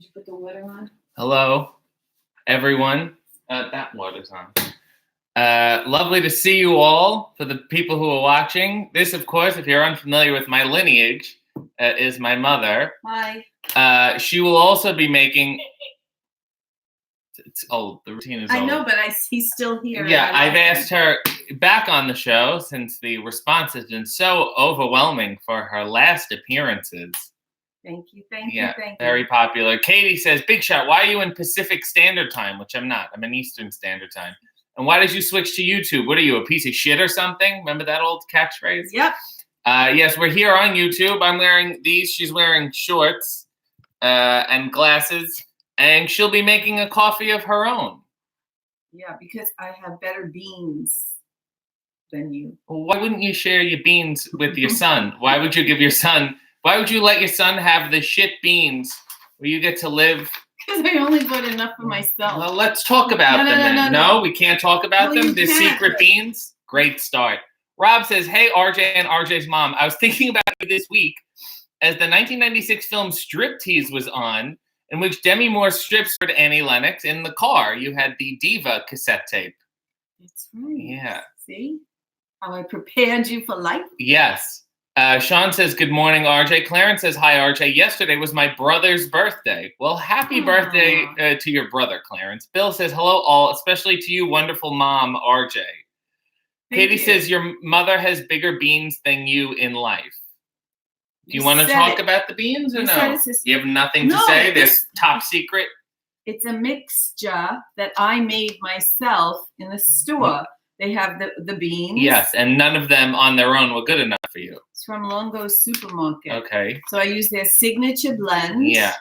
you put the water on? Hello, everyone. That water's on. Lovely to see you all. For the people who are watching, this, of course, if you're unfamiliar with my lineage, is my mother. Hi. She will also be making... It's old. The routine is old. I know, but he's still here. Yeah, I've asked her back on the show since the response has been so overwhelming for her last appearances. Thank you. Very popular. Katie says, Big Shot, why are you in Pacific Standard Time? Which I'm not. I'm in Eastern Standard Time. And why did you switch to YouTube? What are you, a piece of shit or something? Remember that old catchphrase? Yep. Yes, we're here on YouTube. I'm wearing these. She's wearing shorts and glasses. And she'll be making a coffee of her own. Yeah, because I have better beans than you. Well, why wouldn't you share your beans with your son? Why would you give your son... Why would you let your son have the shit beans where you get to live? Because I only bought enough for myself. Well, let's talk about them then. No, we can't talk about them? The secret beans? Great start. Rob says, hey, RJ and RJ's mom. I was thinking about you this week as the 1996 film Striptease was on, in which Demi Moore strips for Annie Lennox in the car. You had the Diva cassette tape. That's right. Yeah. See how I prepared you for life? Yes. Sean says, good morning, RJ. Clarence says, hi, RJ. Yesterday was my brother's birthday. Well, happy birthday to your brother, Clarence. Bill says, hello, all, especially to you, wonderful mom, RJ. Katie says, your mother has bigger beans than you in life. Do you want to talk about the beans or no? You have nothing to say? This top secret? It's a mixture that I made myself in the store. They have the beans. Yes, and none of them on their own were good enough for you. It's from Longo's Supermarket. Okay. So I use their signature blend. Yeah.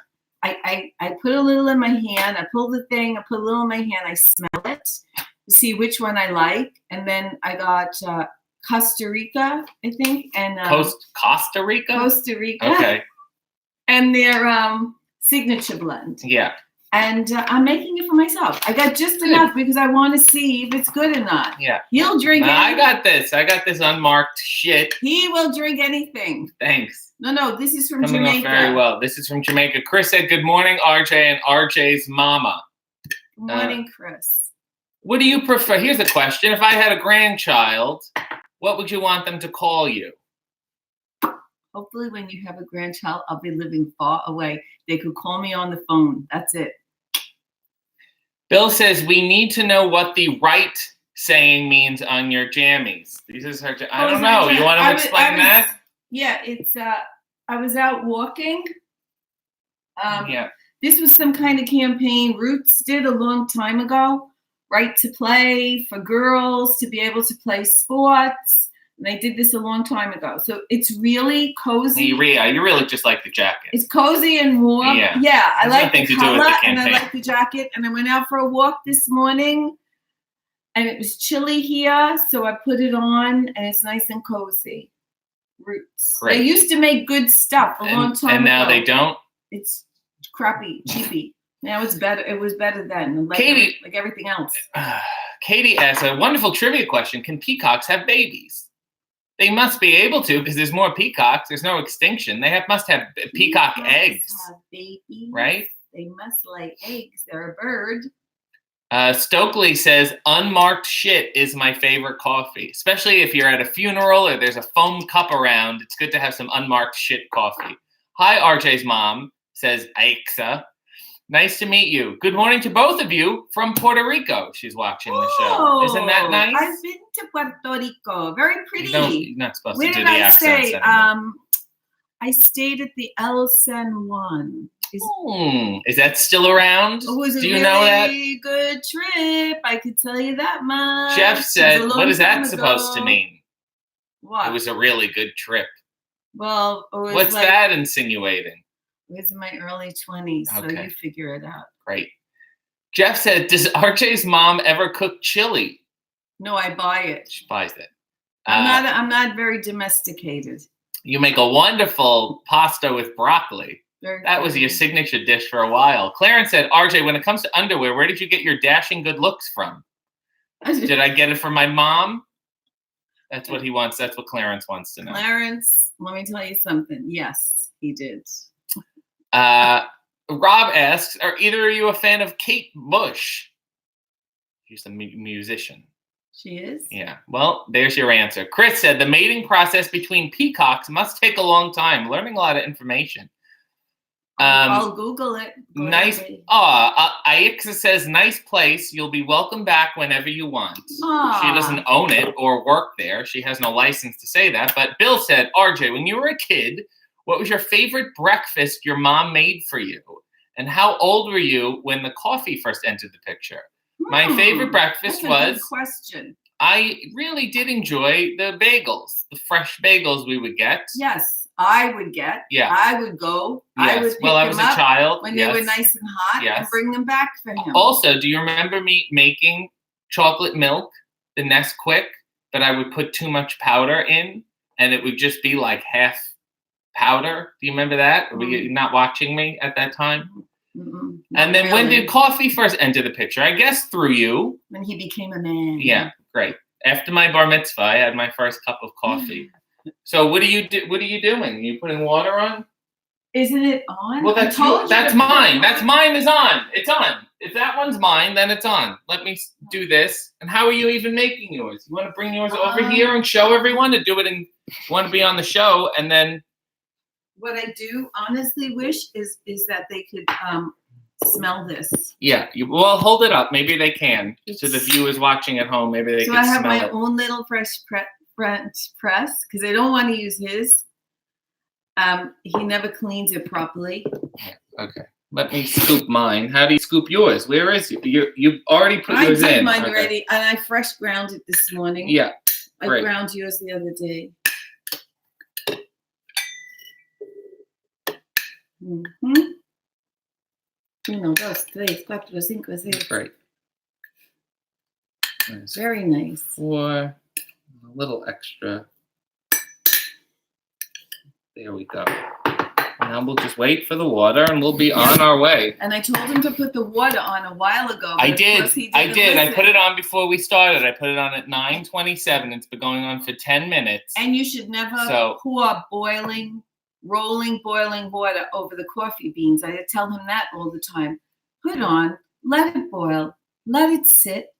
I put a little in my hand. I pull the thing. I put a little in my hand. I smell it to see which one I like. And then I got Costa Rica, I think. And Costa Rica? Costa Rica. Okay. And their signature blend. Yeah. And I'm making it for myself. I got just enough because I want to see if it's good or not. Yeah. He'll drink anything. I got this. I got this unmarked shit. He will drink anything. Thanks. No, this is from Coming Jamaica. Off very well. This is from Jamaica. Chris said, good morning, RJ and RJ's mama. Good morning, Chris. What do you prefer? Here's a question. If I had a grandchild, what would you want them to call you? Hopefully when you have a grandchild, I'll be living far away. They could call me on the phone. That's it. Bill says, we need to know what the right saying means on your jammies. This is her. I don't know. You want to explain that? Yeah, it's, I was out walking. Yeah. This was some kind of campaign Roots did a long time ago. Right to play for girls to be able to play sports. And they did this a long time ago. So it's really cozy. You really just like the jacket. It's cozy and warm. Yeah, I like the color and I like the jacket. And I went out for a walk this morning and it was chilly here. So I put it on and it's nice and cozy. Roots. Great. They used to make good stuff a long time ago. And now they don't? It's crappy, cheapy. Now it's better. It was better then. Like, Katie, like everything else. Katie asks a wonderful trivia question. Can peacocks have babies? They must be able to because there's more peacocks. There's no extinction. They must have peacock eggs. Have babies. Right? They must lay eggs. They're a bird. Stokely says, unmarked shit is my favorite coffee. Especially if you're at a funeral or there's a foam cup around. It's good to have some unmarked shit coffee. Hi, RJ's mom, says Aixa. Nice to meet you. Good morning to both of you from Puerto Rico. She's watching the show. Isn't that nice? I've been to Puerto Rico. Very pretty. You're not supposed Where to do did the I accents stay? anymore. I stayed at the El San Juan. Is that still around? It was a really good trip. I could tell you that much. Jeff said, what is that supposed to mean? What? It was a really good trip. Well, it was what's that insinuating? It was in my early 20s, so you figure it out. Great. Jeff said, does RJ's mom ever cook chili? No, I buy it. She buys it. I'm not very domesticated. You make a wonderful pasta with broccoli. That was your signature dish for a while. Clarence said, RJ, when it comes to underwear, where did you get your dashing good looks from? Did I get it from my mom? That's what he wants. That's what Clarence wants to know. Clarence, let me tell you something. Yes, he did. Rob asks, are either of you a fan of Kate Bush? She's a musician. She is? Yeah. Well, there's your answer. Chris said, the mating process between peacocks must take a long time. Learning a lot of information. I'll Google it. Nice. Aixa says, nice place. You'll be welcome back whenever you want. She doesn't own it or work there. She has no license to say that. But Bill said, RJ, when you were a kid, what was your favorite breakfast your mom made for you? And how old were you when the coffee first entered the picture? My favorite breakfast that's a was... good question. I really did enjoy the bagels, the fresh bagels we would get. Yes, I would get. Yeah. I would go. Yes. I would pick I was them a up child. when they were nice and hot and bring them back for him. Also, do you remember me making chocolate milk, the Nesquik, that I would put too much powder in and it would just be like half powder? Do you remember that? Were you not watching me at that time? And then when did coffee first enter the picture? I guess through you. When he became a man. Yeah, great. After my bar mitzvah, I had my first cup of coffee. So what are you doing? You putting water on? Isn't it on? Well, that's mine. That's mine is on. It's on. If that one's mine, then it's on. Let me do this. And how are you even making yours? You want to bring yours over here and show everyone to do it and want to be on the show and then... What I do honestly wish is that they could smell this. Yeah. Well, hold it up. Maybe they can. So the viewers watching at home, maybe they can smell it. So I have my own little French press because I don't want to use his. He never cleans it properly. Okay. Let me scoop mine. How do you scoop yours? Where is it? You already put yours in. I did mine already, and I fresh ground it this morning. Yeah. I ground yours the other day. 1, 2, 3, 4, 5, 6. Great. Very nice. 4, a little extra. There we go. Now we'll just wait for the water and we'll be on our way. And I told him to put the water on a while ago. I did. I put it on before we started. I put it on at 9:27. It's been going on for 10 minutes. And you should never pour rolling boiling water over the coffee beans. I tell him that all the time. Put on, let it boil, let it sit.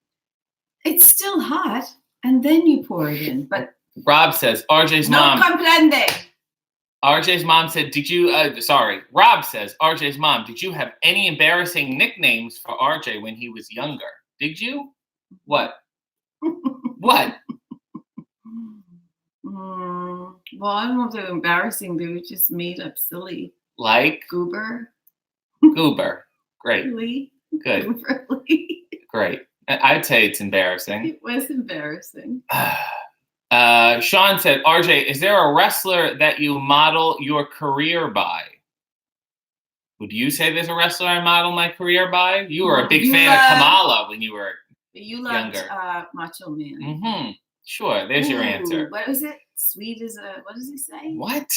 It's still hot, and then you pour it in. But Rob says, RJ's mom. No comprende. RJ's mom said, Rob says, RJ's mom, did you have any embarrassing nicknames for RJ when he was younger? Did you? What? What? Well, I don't know if they're embarrassing. They were just made up silly. Like? Goober. Goober. Great. Lee. Good. Goober Lee. Great. I'd say it's embarrassing. It was embarrassing. Sean said, RJ, is there a wrestler that you model your career by? Would you say there's a wrestler I model my career by? You were a big fan of Kamala when you were younger. Macho Man. Mm-hmm. Sure, there's your answer. What was it? Sweet as a, what does he say? What?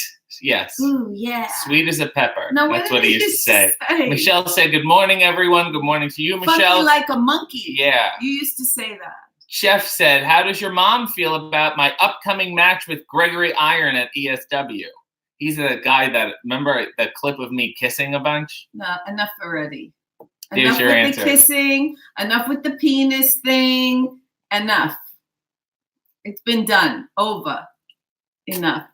Yes. Ooh, yeah. Sweet as a pepper. No, that's what he used to say. Michelle said, good morning, everyone. Good morning to you, Michelle. Funky like a monkey. Yeah. You used to say that. Chef said, how does your mom feel about my upcoming match with Gregory Iron at ESW? He's the guy that, remember the clip of me kissing a bunch? No, enough already. There's your answer. Enough with the kissing, enough with the penis thing, enough. It's been done. Over. Enough.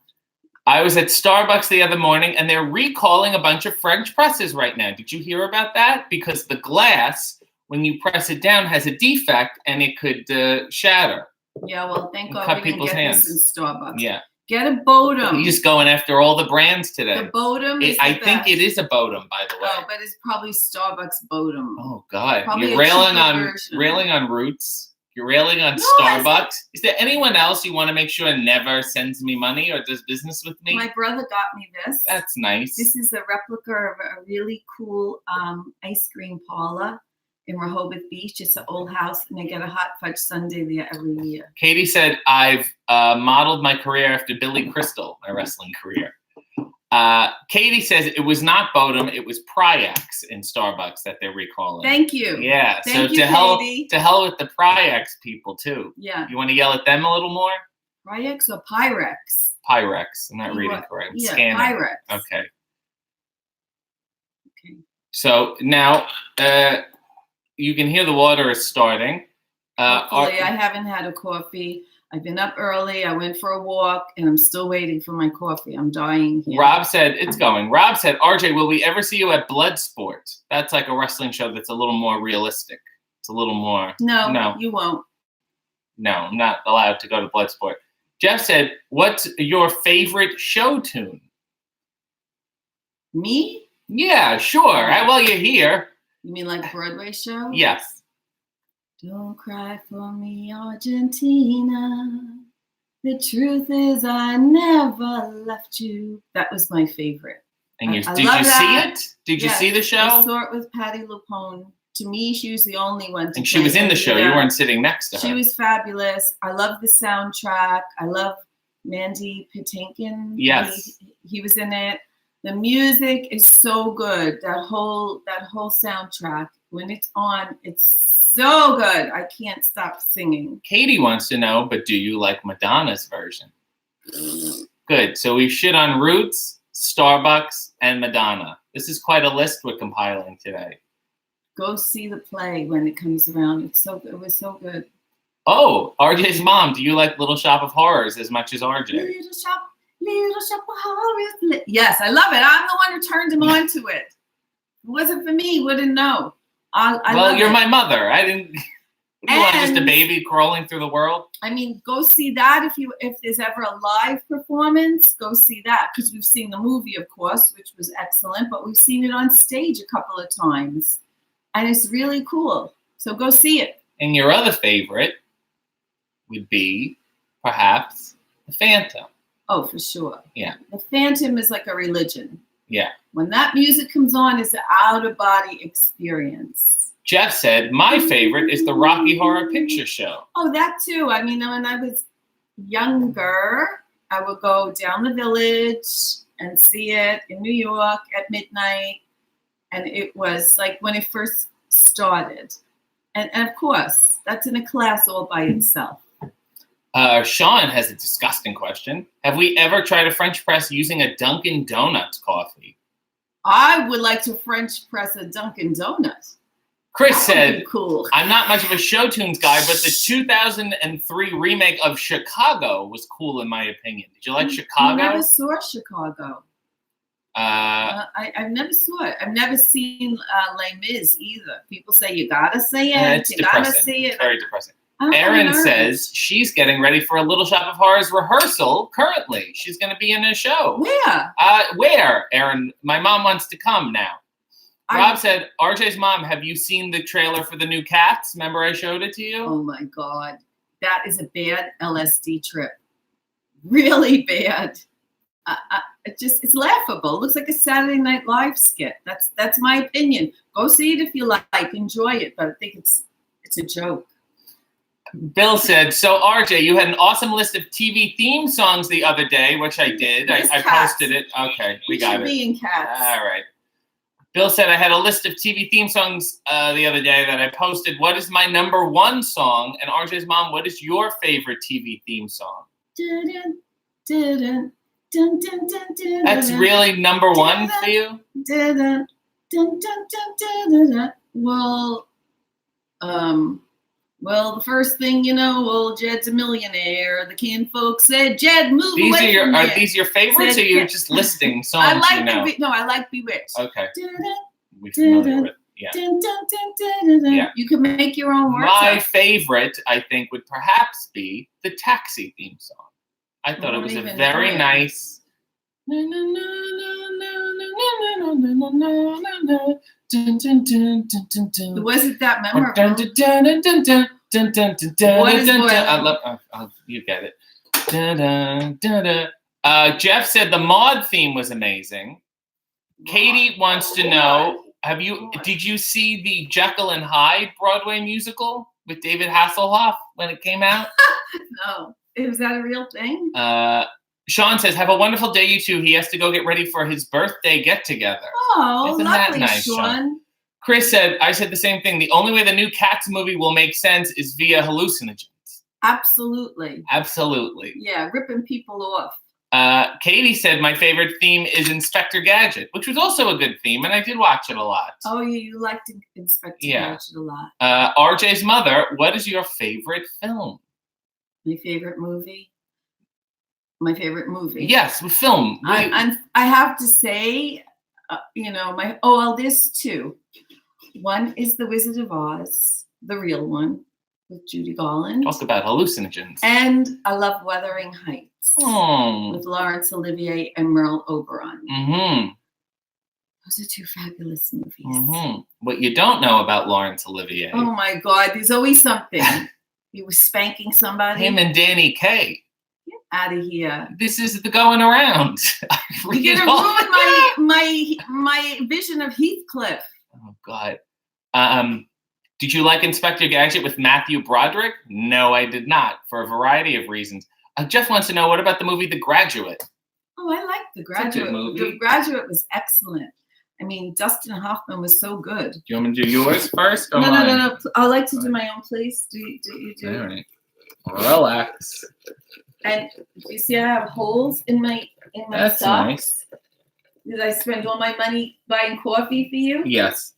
I was at Starbucks the other morning and they're recalling a bunch of French presses right now. Did you hear about that? Because the glass, when you press it down, has a defect and it could shatter. Yeah, well, thank God cut we didn't people's get hands. This in Starbucks. Yeah. Get a Bodum. He's going after all the brands today. The Bodum is I think it is a Bodum, by the way. Oh, but it's probably Starbucks Bodum. Oh, God. Probably You're railing on Roots. You're railing on Starbucks. Is there anyone else you want to make sure never sends me money or does business with me? My brother got me this. That's nice. This is a replica of a really cool ice cream parlor in Rehoboth Beach. It's an old house, and they get a hot fudge sundae there every year. Katie said, I've modeled my career after Billy Crystal, my wrestling career. Katie says it was not Bodum, it was Pryax in Starbucks that they're recalling. Thank you. Yeah. Thank you, to hell with the Pryax people too. Yeah. You want to yell at them a little more? Pryax or Pyrex? Pyrex. I'm not reading correct. Yeah, Scanning. Pyrex. Okay. So now you can hear the water is starting. Hopefully, I haven't had a coffee. I've been up early. I went for a walk, and I'm still waiting for my coffee. I'm dying here. Rob said, it's going. Rob said, RJ, will we ever see you at Bloodsport? That's like a wrestling show that's a little more realistic. It's a little more. No, you won't. No, I'm not allowed to go to Bloodsport. Jeff said, what's your favorite show tune? Me? Yeah, sure. Well, you're here. You mean like Broadway show? Yes. Don't cry for me, Argentina. The truth is I never left you. That was my favorite. And did you see it? Did you see the show? I saw it with Patti LuPone. To me, she was the only one. And she was in the show. You weren't sitting next to her. She was fabulous. I love the soundtrack. I love Mandy Patinkin. Yes. He was in it. The music is so good. That whole soundtrack, when it's on, it's so good. I can't stop singing. Katie wants to know, but do you like Madonna's version? Good. So we shit on Roots, Starbucks, and Madonna. This is quite a list we're compiling today. Go see the play when it comes around. It was so good. Oh, RJ's mom. Do you like Little Shop of Horrors as much as RJ? Little Shop of Horrors. Yes, I love it. I'm the one who turned him on to it. If it wasn't for me, he wouldn't know. Well, you're my mother. I didn't. You want just a baby crawling through the world? I mean, go see that if there's ever a live performance. Go see that because we've seen the movie, of course, which was excellent, but we've seen it on stage a couple of times, and it's really cool. So go see it. And your other favorite would be perhaps the Phantom. Oh, for sure. Yeah. The Phantom is like a religion. Yeah. When that music comes on, it's an out-of-body experience. Jeff said, my favorite is the Rocky Horror Picture Show. Oh, that too. I mean, when I was younger, I would go down the Village and see it in New York at midnight. And it was like when it first started. And of course, that's in a class all by itself. Sean has a disgusting question. Have we ever tried a French press using a Dunkin' Donuts coffee? I would like to French press a Dunkin' Donuts. Chris said, cool. I'm not much of a show tunes guy, but the 2003 remake of Chicago was cool in my opinion. Did you like Chicago? I never saw Chicago. I've never saw it. I've never seen Les Mis either. People say you gotta see it. It's you depressing. Gotta see it. Very depressing. Erin says she's getting ready for a Little Shop of Horrors rehearsal currently. She's going to be in a show. Where? Where, Erin? My mom wants to come now. Rob said, RJ's mom, have you seen the trailer for the new Cats? Remember I showed it to you? Oh, my God. That is a bad LSD trip. Really bad. It's laughable. It looks like a Saturday Night Live skit. That's my opinion. Go see it if you like. Enjoy it. But I think it's a joke. Bill said, so RJ, you had an awesome list of TV theme songs the other day, which I did. I posted it. Okay, we got it. Me and Cats. All right. Bill said, I had a list of TV theme songs the other day that I posted. What is my number one song? And RJ's mom, what is your favorite TV theme song? That's really number one for you? Well, the first thing you know, old Jed's a millionaire. The kin folks said, Jed, move away from Are these your favorites, or are you just listing songs I like you know? I like Bewitched. Okay. We're familiar with, yeah. Yeah. You can make your own words. My favorite, I think, would perhaps be the Taxi theme song. I thought it was a very nice... Wasn't that memorable? I love. You get it. Jeff said the Maude theme was amazing. Katie wants to know: did you see the Jekyll and Hyde Broadway musical with David Hasselhoff when it came out? No. Is that a real thing? Sean says, have a wonderful day, you two. He has to go get ready for his birthday get-together. Oh, Isn't lovely, that nice, Sean. Chris said, I said the same thing. The only way the new Cats movie will make sense is via hallucinogens. Absolutely. Absolutely. Yeah, ripping people off. Katie said my favorite theme is Inspector Gadget, which was also a good theme, and I did watch it a lot. Oh, you liked Inspector Gadget a lot. RJ's mother, what is your favorite film? My favorite movie? My favorite movie? Yes, film. I have to say, there's two. One is The Wizard of Oz, the real one, with Judy Garland. Talk about hallucinogens. And I love Wuthering Heights with Laurence Olivier and Merle Oberon. Mm-hmm. Those are two fabulous movies. Mm-hmm. What you don't know about Laurence Olivier. Oh my God, there's always something. He was spanking somebody. Him and Danny Kaye. Get out of here. This is the going around. You're gonna ruin my vision of Heathcliff. Oh God. Did you like Inspector Gadget with Matthew Broderick? No, I did not, for a variety of reasons. Jeff wants to know, what about the movie The Graduate? Oh, I like The Graduate. The Graduate was excellent. I mean, Dustin Hoffman was so good. Do you want me to do yours first? Or No. I like to do my own, please. Do you do? All right. Relax. And you see, I have holes in my That's socks. Nice. Did I spend all my money buying coffee for you? Yes.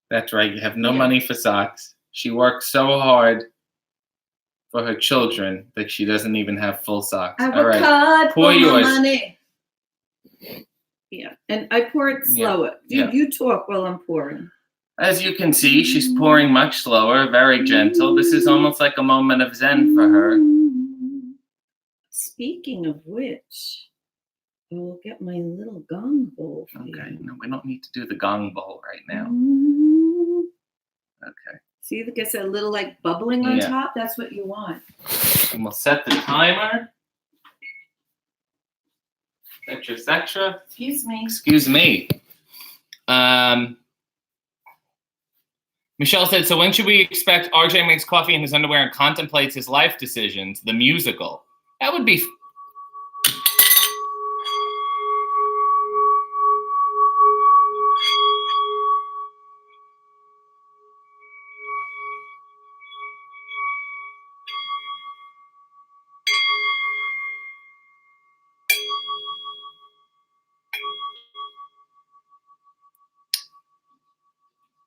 That's right. You have no money for socks. She works so hard for her children that she doesn't even have full socks. I all work right. hard Pour for yours. my money. Yeah, and I pour it slower. You talk while I'm pouring. As you can see, she's pouring much slower, very gentle. This is almost like a moment of zen for her. Speaking of which, I will get my little gong bowl for you. Okay, no, we don't need to do the gong bowl right now. Okay. See, it gets a little like bubbling on top. That's what you want. And we'll set the timer. Etc. Excuse me. Excuse me. Michelle said, so when should we expect RJ makes coffee in his underwear and contemplates his life decisions, the musical? That would be...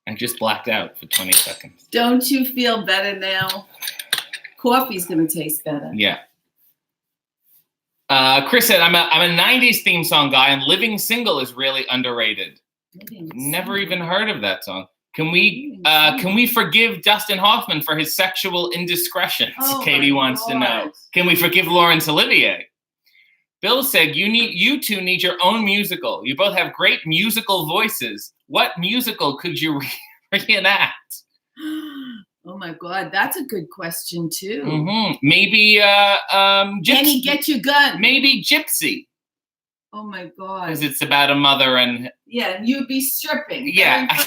I just blacked out for 20 seconds. Don't you feel better now? Coffee's going to taste better. Yeah. Chris said, I'm a 90s theme song guy, and Living Single is really underrated. Never even heard of that song. Can we forgive Dustin Hoffman for his sexual indiscretions? Katie wants to know. Can we forgive Laurence Olivier? Bill said, you two need your own musical. You both have great musical voices. What musical could you reenact? Oh my God, that's a good question too. Mm-hmm. Maybe Gypsy. Jenny, get your gun. Maybe Gypsy. Oh my God. Because it's about a mother and... Yeah, you'd be stripping. Yeah.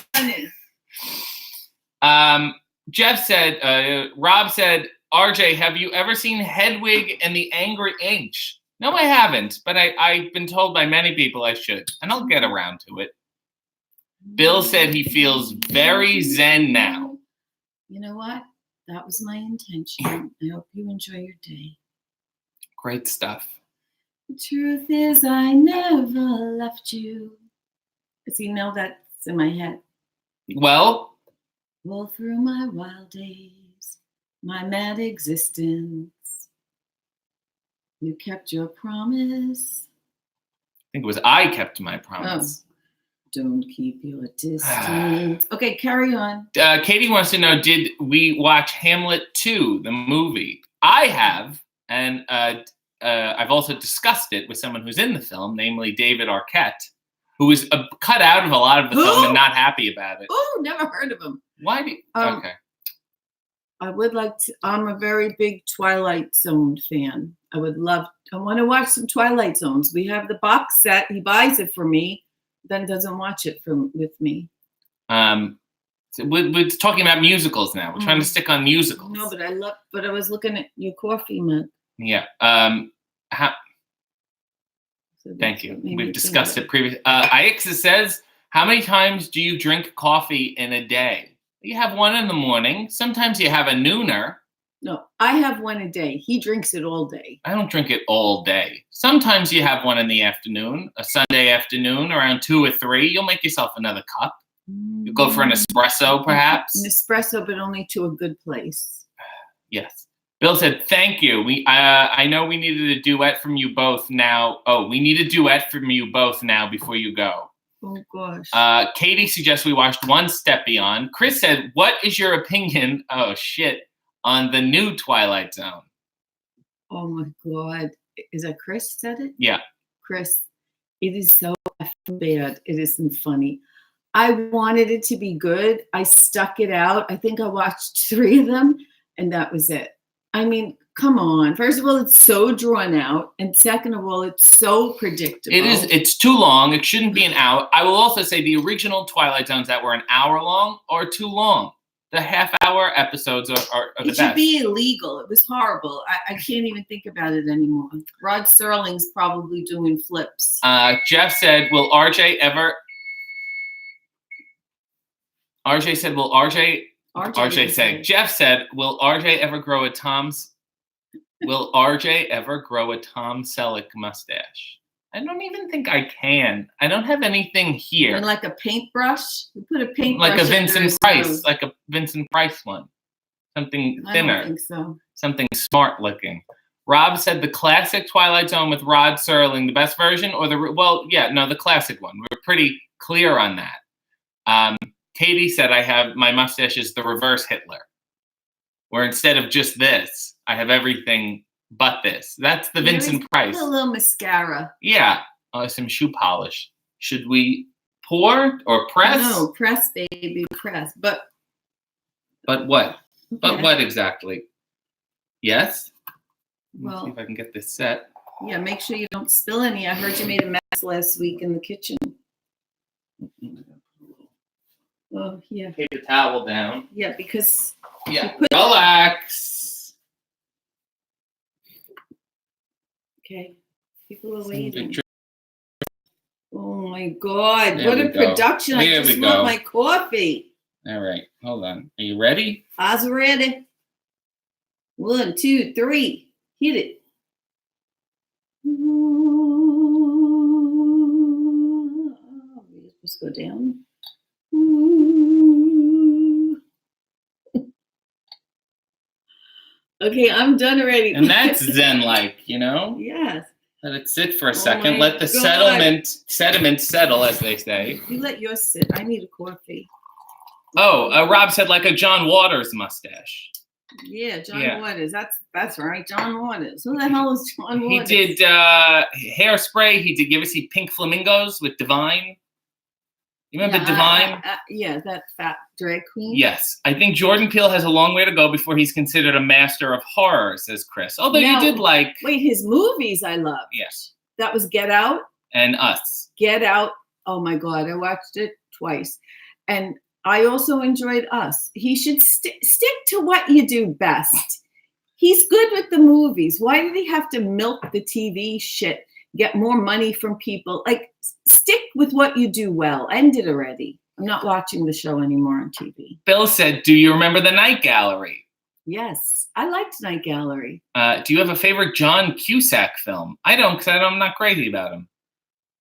Jeff said, Rob said, RJ, have you ever seen Hedwig and the Angry Inch? No, I haven't, but I've been told by many people I should, and I'll get around to it. Bill said he feels very zen now. You know what? That was my intention. I hope you enjoy your day. Great stuff. The truth is I never left you. Because you know that's in my head. Well, through my wild days, my mad existence, you kept your promise. I think it was I kept my promise. Oh. Don't keep your distance. Okay, carry on. Katie wants to know, did we watch Hamlet 2, the movie? I have, and I've also discussed it with someone who's in the film, namely David Arquette, who was cut out of a lot of the film and not happy about it. Oh, never heard of him. Why do you... Okay. I would like to... I'm a very big Twilight Zone fan. I want to watch some Twilight Zones. We have the box set. He buys it for me, then doesn't watch it with me. So we're talking about musicals now. We're trying to stick on musicals. No, but I was looking at your coffee mug. Yeah. Thank you. We've discussed it previously. Aixa says, how many times do you drink coffee in a day? You have one in the morning. Sometimes you have a nooner. No, I have one a day. He drinks it all day. I don't drink it all day. Sometimes you have one in the afternoon, a Sunday afternoon, around 2 or 3. You'll make yourself another cup. You go for an espresso, perhaps. An espresso, but only to a good place. Yes. Bill said, "Thank you. I know we needed a duet from you both now. Oh, we need a duet from you both now before you go." Oh gosh. Katie suggests we watched One Step Beyond. Chris said, "What is your opinion?" Oh shit. On the new Twilight Zone. Oh my God. Is that Chris said it? Yeah. Chris, it is so bad. It isn't funny. I wanted it to be good. I stuck it out. I think I watched 3 of them and that was it. I mean, come on. First of all, it's so drawn out. And second of all, it's so predictable. It is. It's too long. It shouldn't be an hour. I will also say the original Twilight Zones that were an hour long are too long. The half-hour episodes are the best. It should be illegal. It was horrible. I can't even think about it anymore. Rod Serling's probably doing flips. Jeff said, "Will RJ ever?" RJ said, "Will RJ?" RJ said, "Jeff said, will RJ ever grow a Tom Selleck mustache?" I don't even think I can. I don't have anything here. And like a paintbrush? You put a paintbrush like a Vincent Price, like a Vincent Price one. Something thinner. I don't think so. Something smart looking. Rob said the classic Twilight Zone with Rod Serling, the best version, or the classic one. We're pretty clear on that. Katie said my mustache is the reverse Hitler, where instead of just this, I have everything but this. That's the Vincent Price. A little mascara. Yeah, some shoe polish. Should we pour or press? No, press, baby, press. But what? But what exactly? Yes? Well, see if I can get this set. Yeah, make sure you don't spill any. I heard you made a mess last week in the kitchen. Oh, yeah. Take the towel down. Yeah, because... Yeah, relax. Okay, people are waiting. Oh my God, what a production. I just want my coffee. All right, hold on. Are you ready? I was ready. 1, 2, 3. Hit it. We're supposed to go down. Okay, I'm done already. And that's Zen-like, you know? Yes. Let it sit for a second. Let the sediment settle, as they say. You let yours sit. I need a coffee. Oh, Rob said like a John Waters mustache. Yeah, John Waters. That's right, John Waters. Who the hell is John Waters? He did Hairspray. He did. You ever see Pink Flamingos with Divine? You remember Divine? Yeah, that fat drag queen. Yes. I think Jordan Peele has a long way to go before he's considered a master of horror, says Chris. Although you did like... Wait, his movies I love. Yes. That was Get Out. And Us. Get Out. Oh my God, I watched it twice. And I also enjoyed Us. He should stick to what you do best. He's good with the movies. Why did he have to milk the TV shit? Get more money from people? Like, stick with what you do well. End it already. I'm not watching the show anymore on TV. Bill said, do you remember The Night Gallery? Yes, I liked Night Gallery. Do you have a favorite John Cusack film? I don't, because I'm not crazy about him.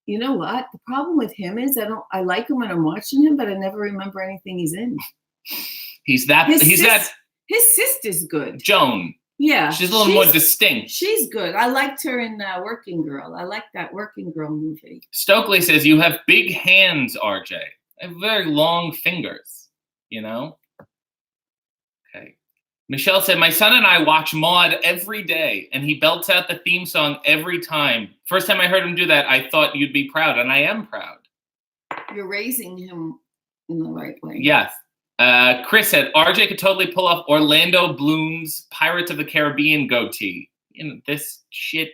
You know what? The problem with him is I like him when I'm watching him, but I never remember anything he's in. His sister's good. Joan. Yeah. She's a little more distinct. She's good. I liked her in Working Girl. I like that Working Girl movie. Stokely says, you have big hands, RJ. I have very long fingers, you know? Okay. Michelle said, my son and I watch Maude every day, and he belts out the theme song every time. First time I heard him do that, I thought you'd be proud, and I am proud. You're raising him in the right way. Yes. Chris said, RJ could totally pull off Orlando Bloom's Pirates of the Caribbean goatee. You know, this shit.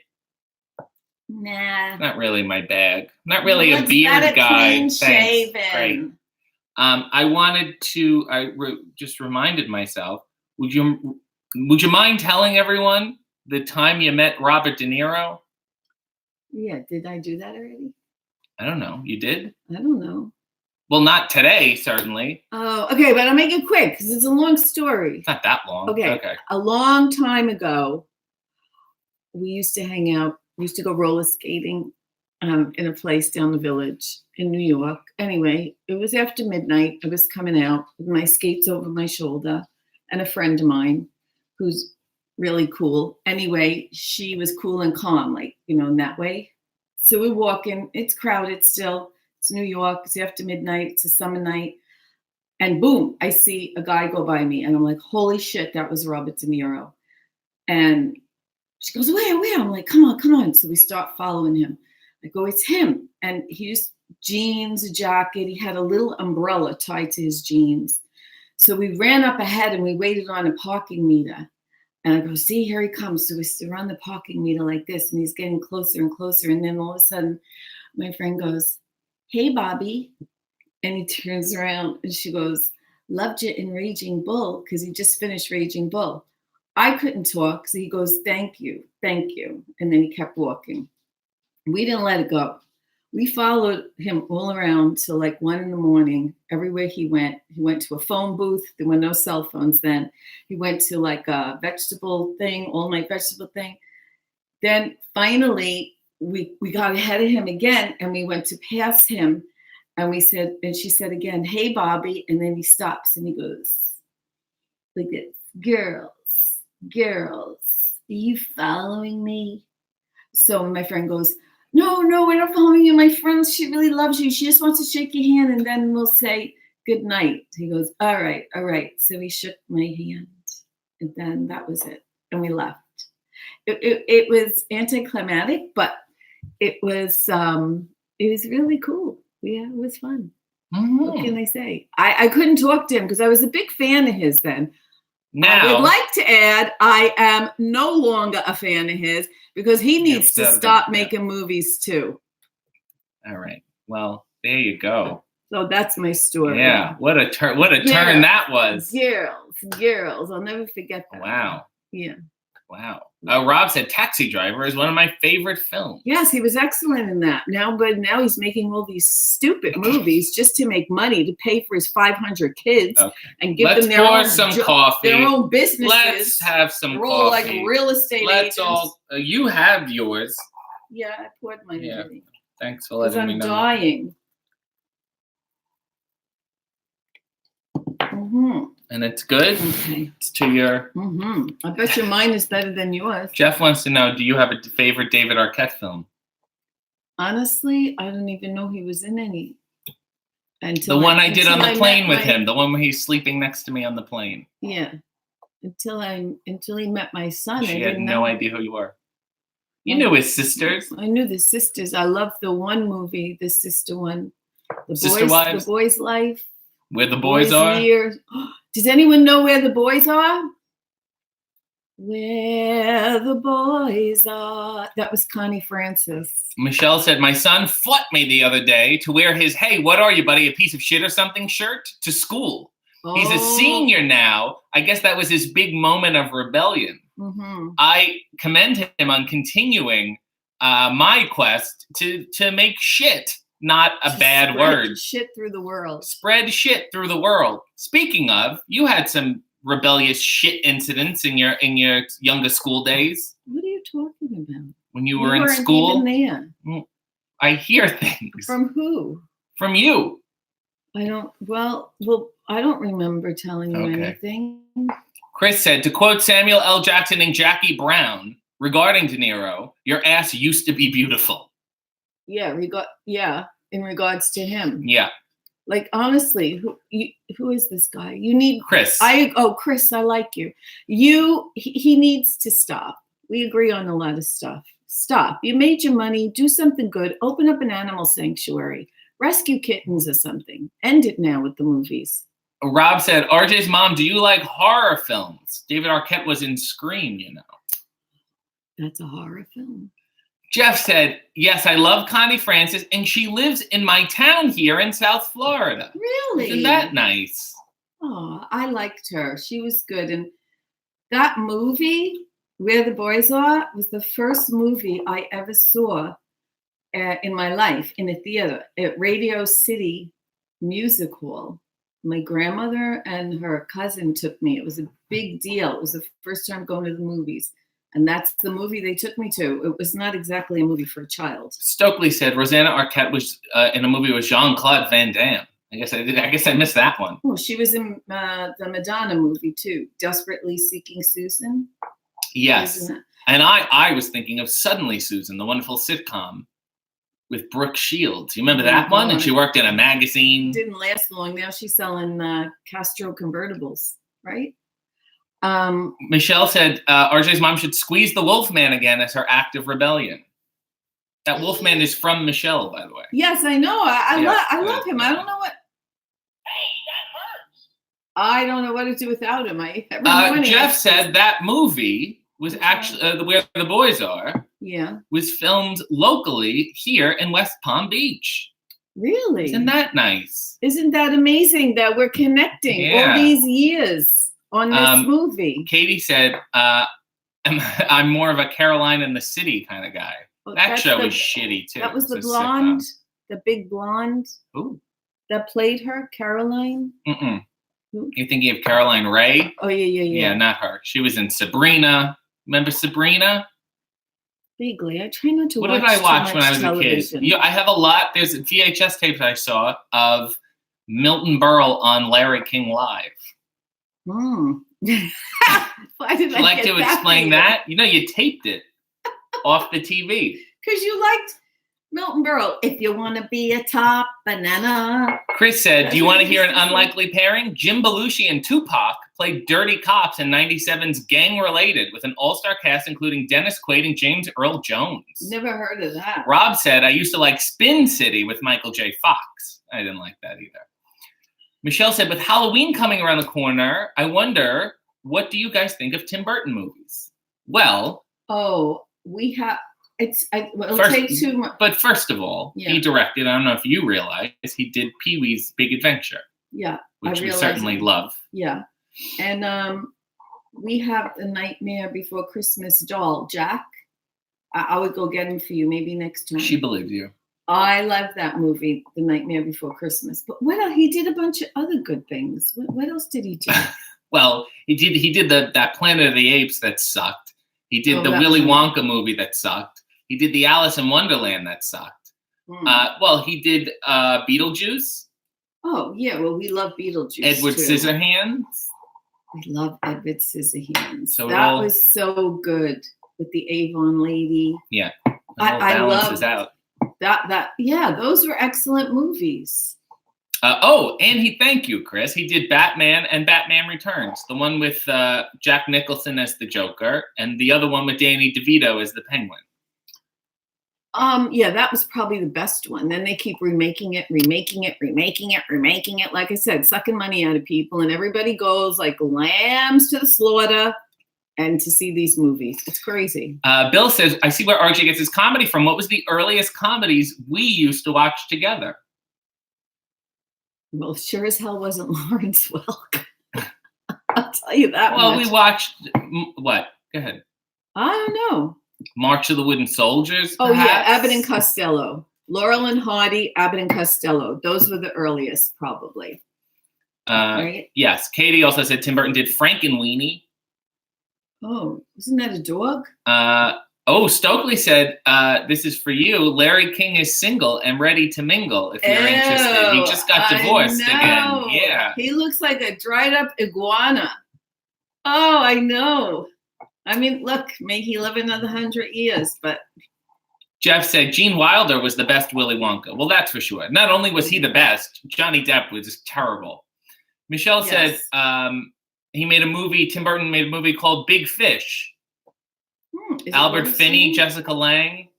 Nah. Not really my bag. Not really a beard guy. Clean shaven. Great. I wanted to, just reminded myself, would you mind telling everyone the time you met Robert De Niro? Yeah, did I do that already? I don't know. You did? I don't know. Well, not today, certainly. Oh, okay, but I'll make it quick because it's a long story. It's not that long. Okay. A long time ago, we used to hang out. We used to go roller skating in a place down the village in New York. Anyway, it was after midnight. I was coming out with my skates over my shoulder and a friend of mine who's really cool. Anyway, she was cool and calm, like, in that way. So we're walking. It's crowded still. It's New York. It's after midnight. It's a summer night. And boom, I see a guy go by me. And I'm like, holy shit, that was Robert De Niro. And she goes, where? I'm like, come on. So we start following him. I go, it's him. And he just jeans, a jacket. He had a little umbrella tied to his jeans. So we ran up ahead and we waited on a parking meter. And I go, see, here he comes. So we stood around the parking meter like this, and he's getting closer and closer. And then all of a sudden, my friend goes, hey, Bobby. And he turns around and she goes, loved you in Raging Bull, because he just finished Raging Bull. I couldn't talk, so he goes, thank you. And then he kept walking. We didn't let it go. We followed him all around till like 1 a.m. Everywhere he went to a phone booth. There were no cell phones then. He went to like a vegetable thing, all-night vegetable thing. Then finally, we got ahead of him again, and we went to pass him. And she said again, hey, Bobby. And then he stops and he goes like this, girls, are you following me? So my friend goes, no, we're not following you. My friend, she really loves you. She just wants to shake your hand, and then we'll say good night. He goes, all right. So he shook my hand, and then that was it. And we left. It was anticlimactic, but it was really cool. Yeah, it was fun. Mm-hmm. What can I say? I couldn't talk to him because I was a big fan of his then. Now, I would like to add, I am no longer a fan of his because he needs to stop making movies too. All right. Well, there you go. So that's my story. Yeah. What a turn that was. Girls. I'll never forget that. Wow. Yeah. Wow. Rob said Taxi Driver is one of my favorite films. Yes, he was excellent in that. Now he's making all these stupid movies just to make money to pay for his 500 kids and give them their own businesses. Let's have some coffee. All like real estate agents. You have yours. Yeah, I poured mine. Yeah. Thanks for letting me know. I'm dying. Mm-hmm. And it's good? Okay. It's to your... Mm-hmm. I bet your mine is better than yours. Jeff wants to know, do you have a favorite David Arquette film? Honestly, I don't even know he was in any. The one I did on the plane with him. The one where he's sleeping next to me on the plane. Yeah. Until he met my son. She had no idea who you were. You knew his sisters. I knew the sisters. I loved the one movie, the sister one. Sister Wives? The Boy's Life. Where the Boys Are? Does anyone know where the boys are? Where the boys are. That was Connie Francis. Michelle said, my son fought me the other day to wear his, hey, what are you, buddy, a piece of shit or something shirt to school. Oh. He's a senior now. I guess that was his big moment of rebellion. Mm-hmm. I commend him on continuing my quest to make shit not a bad word. Shit through the world. Spread shit through the world. Speaking of, you had some rebellious shit incidents in your younger school days. What are you talking about? When you were in school? Even there. I hear things. From who? From you. I don't remember telling you anything. Chris said, to quote Samuel L. Jackson and Jackie Brown regarding De Niro, your ass used to be beautiful. Yeah, in regards to him. Yeah. Like, honestly, who is this guy? You need Chris. Chris, I like you. He needs to stop. We agree on a lot of stuff. Stop. You made your money. Do something good. Open up an animal sanctuary. Rescue kittens or something. End it now with the movies. Rob said, RJ's mom, do you like horror films? David Arquette was in Scream, you know. That's a horror film. Jeff said, yes, I love Connie Francis, and she lives in my town here in South Florida. Really? Isn't that nice? Oh, I liked her. She was good. And that movie, Where the Boys Are, was the first movie I ever saw in my life in a theater at Radio City music hall. My grandmother and her cousin took me. It was a big deal. It was the first time going to the movies. And that's the movie they took me to. It was not exactly a movie for a child. Stokely said Rosanna Arquette was in a movie with Jean-Claude Van Damme. I guess I missed that one. Oh, she was in the Madonna movie too, Desperately Seeking Susan. Yes. And I was thinking of Suddenly Susan, the wonderful sitcom with Brooke Shields. You remember that one? And she worked in a magazine. Didn't last long. Now she's selling Castro convertibles, right? Michelle said RJ's mom should squeeze the Wolfman again as her act of rebellion. That Wolfman is from Michelle, by the way. Yes, I know. I love him. I don't know what. I don't know what to do without him. Jeff said that movie was actually Where the Boys Are. Yeah. Was filmed locally here in West Palm Beach. Really? Isn't that nice? Isn't that amazing that we're connecting all these years on this movie? Katie said, I'm more of a Caroline in the City kind of guy. Well, that show was shitty too. That was the blonde, the big blonde. Ooh. That played her, Caroline? Mm-mm. You're thinking of Caroline Ray? Oh, yeah. Yeah, not her. She was in Sabrina. Remember Sabrina? Vaguely. I try not to watch. What did I watch when I was television. a kid? I have a lot. There's VHS tapes I saw of Milton Berle on Larry King Live. Why did I like to explain that? You taped it off the TV. Because you liked Milton Berle. If you want to be a top banana. Chris said, do you want to hear an unlikely pairing? Jim Belushi and Tupac played dirty cops in 97's Gang Related with an all-star cast including Dennis Quaid and James Earl Jones. Never heard of that. Rob said, I used to like Spin City with Michael J. Fox. I didn't like that either. Michelle said, with Halloween coming around the corner, I wonder, what do you guys think of Tim Burton movies? Well. We have... It'll take too much. But first of all, he directed, I don't know if you realize, he did Pee-wee's Big Adventure. Yeah. Which we certainly love. Yeah. And we have The Nightmare Before Christmas doll, Jack. I would go get him for you maybe next time. She believed you. I love that movie, The Nightmare Before Christmas. But what else? He did a bunch of other good things. What else did he do? Well, he did that Planet of the Apes that sucked. He did the Willy Wonka movie that sucked. He did the Alice in Wonderland that sucked. He did Beetlejuice. Oh, yeah. Well, we love Beetlejuice, Edward too. Scissorhands. We love Edward Scissorhands. So that was so good with the Avon lady. Yeah. I love out. that. Yeah, those were excellent movies. And thank you, Chris. He did Batman and Batman Returns. The one with Jack Nicholson as the Joker and the other one with Danny DeVito as the Penguin. Yeah, that was probably the best one. Then they keep remaking it. Like I said, sucking money out of people, and everybody goes like lambs to the slaughter and to see these movies. It's crazy. Bill says, I see where RJ gets his comedy from. What was the earliest comedies we used to watch together? Well, sure as hell wasn't Lawrence Welk. I'll tell you that Well, much. we watched, what? Go ahead. I don't know. March of the Wooden Soldiers, perhaps? Yeah, Abbott and Costello. Costello. Laurel and Hardy, Abbott and Costello. Those were the earliest, probably. Right? Yes. Katie also said Tim Burton did Frankenweenie. Oh, isn't that a dog? Stokely said, this is for you. Larry King is single and ready to mingle if you're interested. He just got divorced again. Yeah. He looks like a dried up iguana. Oh, I know. I mean, look, may he live another 100 years, but. Jeff said Gene Wilder was the best Willy Wonka. Well, that's for sure. Not only was he the best, Johnny Depp was just terrible. Michelle said Tim Burton made a movie called Big Fish. Albert Finney, Jessica Lange,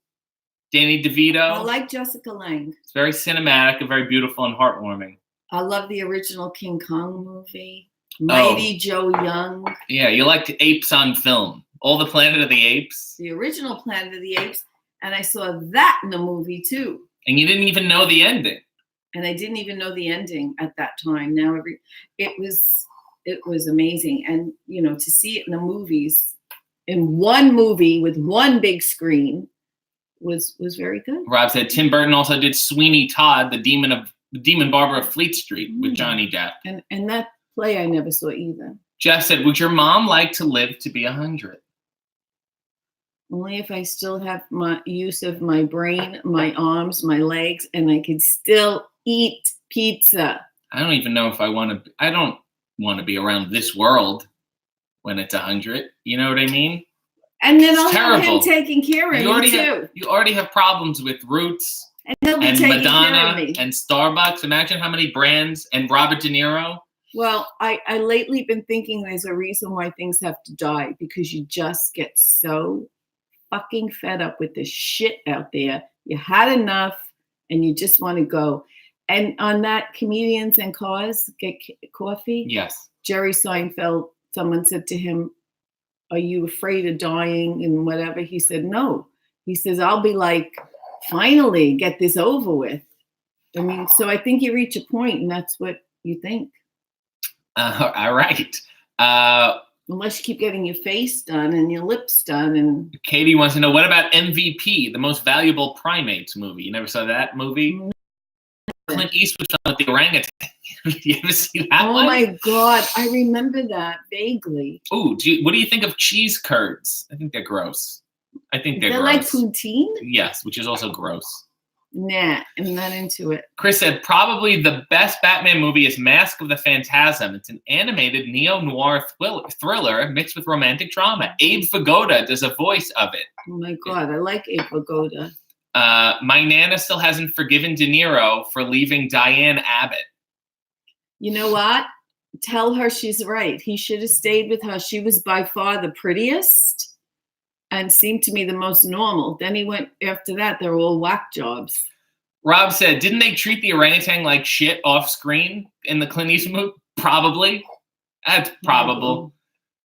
Danny DeVito. I like Jessica Lange. It's very cinematic and very beautiful and heartwarming. I love the original King Kong movie. Mighty Joe Young. Yeah, you liked Apes on Film. All the Planet of the Apes. The original Planet of the Apes. And I saw that in the movie too. And you didn't even know the ending. And I didn't even know the ending at that time. Now it was amazing. And to see it in the movies, in one movie with one big screen was very good. Rob said Tim Burton also did Sweeney Todd, the Demon of Demon Barber of Fleet Street with Johnny Depp. And that play I never saw either. Jeff said, would your mom like to live to be 100? Only if I still have my use of my brain, my arms, my legs, and I could still eat pizza. I don't even know if I want to. I don't want to be around this world when it's 100. You know what I mean? And then I'll have him taking care of me too. You already have problems with Roots and Madonna and Starbucks. Imagine how many brands and Robert De Niro. Well, I lately been thinking there's a reason why things have to die, because you just get so fucking fed up with this shit out there. You had enough and you just want to go. And on that Comedians and Cars Get Coffee. Yes. Jerry Seinfeld, someone said to him, are you afraid of dying and whatever? He said, no. He says, I'll be like, finally get this over with. I mean, so I think you reach a point and that's what you think. All right. Unless you keep getting your face done and your lips done. And Katie wants to know, what about MVP, the Most Valuable Primates movie? You never saw that movie? Clint Eastwood with the orangutan. You ever see that one? Oh my God, I remember that vaguely. Oh, what do you think of cheese curds? I think they're gross. I think they're gross. Like poutine? Yes, which is also gross. Nah, I'm not into it. Chris said, probably the best Batman movie is Mask of the Phantasm. It's an animated neo-noir thriller mixed with romantic drama. Abe Vigoda does a voice of it. Oh my God, I like Abe Vigoda. My Nana still hasn't forgiven De Niro for leaving Diane Abbott. You know what? Tell her she's right. He should have stayed with her. She was by far the prettiest and seemed to me the most normal. Then he went, after that, they were all whack jobs. Rob said, didn't they treat the orangutan like shit off screen in the Clint Eastwood movie? Probably. That's probable.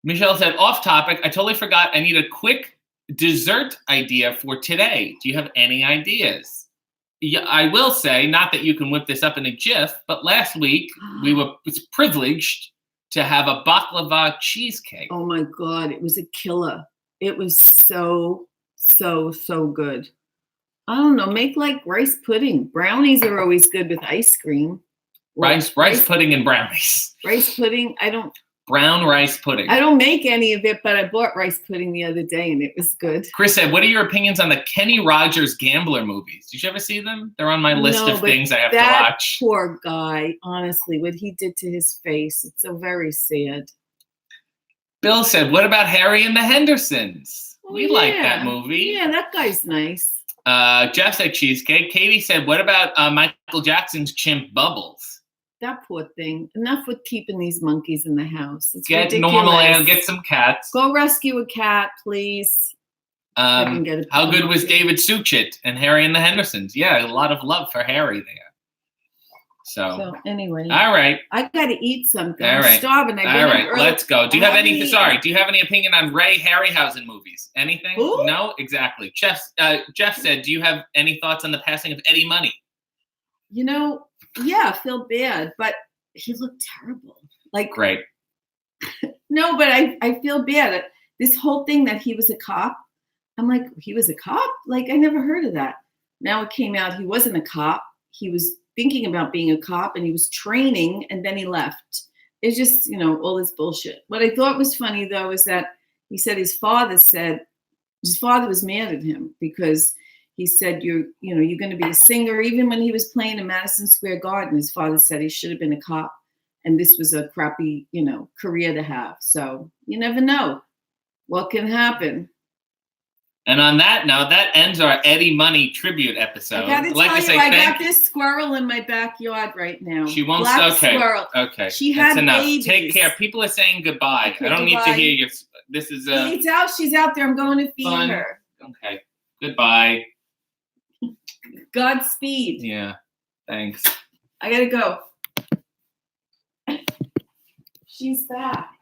Michelle said, off topic, I totally forgot. I need a quick dessert idea for today. Do you have any ideas? Yeah, I will say, not that you can whip this up in a GIF, but last week we were privileged to have a baklava cheesecake. Oh my God, it was a killer. It was so good. I don't know, make like rice pudding. Brownies are always good with ice cream. Rice pudding and brownies. Rice pudding, brown rice pudding. I don't make any of it, but I bought rice pudding the other day and it was good. Chris said, what are your opinions on the Kenny Rogers Gambler movies? Did you ever see them? They're on my list of things I have to watch. Poor guy, honestly, what he did to his face, it's so very sad. Bill said, what about Harry and the Hendersons? We like that movie. Yeah, that guy's nice. Jeff said cheesecake. Katie said, what about Michael Jackson's chimp Bubbles? That poor thing. Enough with keeping these monkeys in the house. It's get ridiculous. Normal and get some cats. Go rescue a cat, please. How good was David Suchet and Harry and the Hendersons? Yeah, a lot of love for Harry there. So anyway. All right. I gotta eat something. All right. I'm starving. All right, let's go. Do you have any opinion on Ray Harryhausen movies? Anything? Who? No? Exactly. Jeff said, do you have any thoughts on the passing of Eddie Money? You know, yeah, I feel bad, but he looked terrible. Like great. No, but I feel bad. This whole thing that he was a cop. I'm like, he was a cop? Like, I never heard of that. Now it came out he wasn't a cop. He was thinking about being a cop and he was training and then he left. It's just, all this bullshit. What I thought was funny though is that he said his father was mad at him because he said, you're going to be a singer. Even when he was playing in Madison Square Garden, his father said he should have been a cop. And this was a crappy, career to have. So you never know what can happen. And on that note, that ends our Eddie Money tribute episode. I gotta tell you, I got this squirrel in my backyard right now. She won't. Black okay. Squirrel. Okay. She had enough. babies. Take care. People are saying goodbye. Okay, I don't need to hear you. This is She's out. She's out there. I'm going to feed her. Okay. Goodbye. Godspeed. Yeah. Thanks. I gotta go. She's back.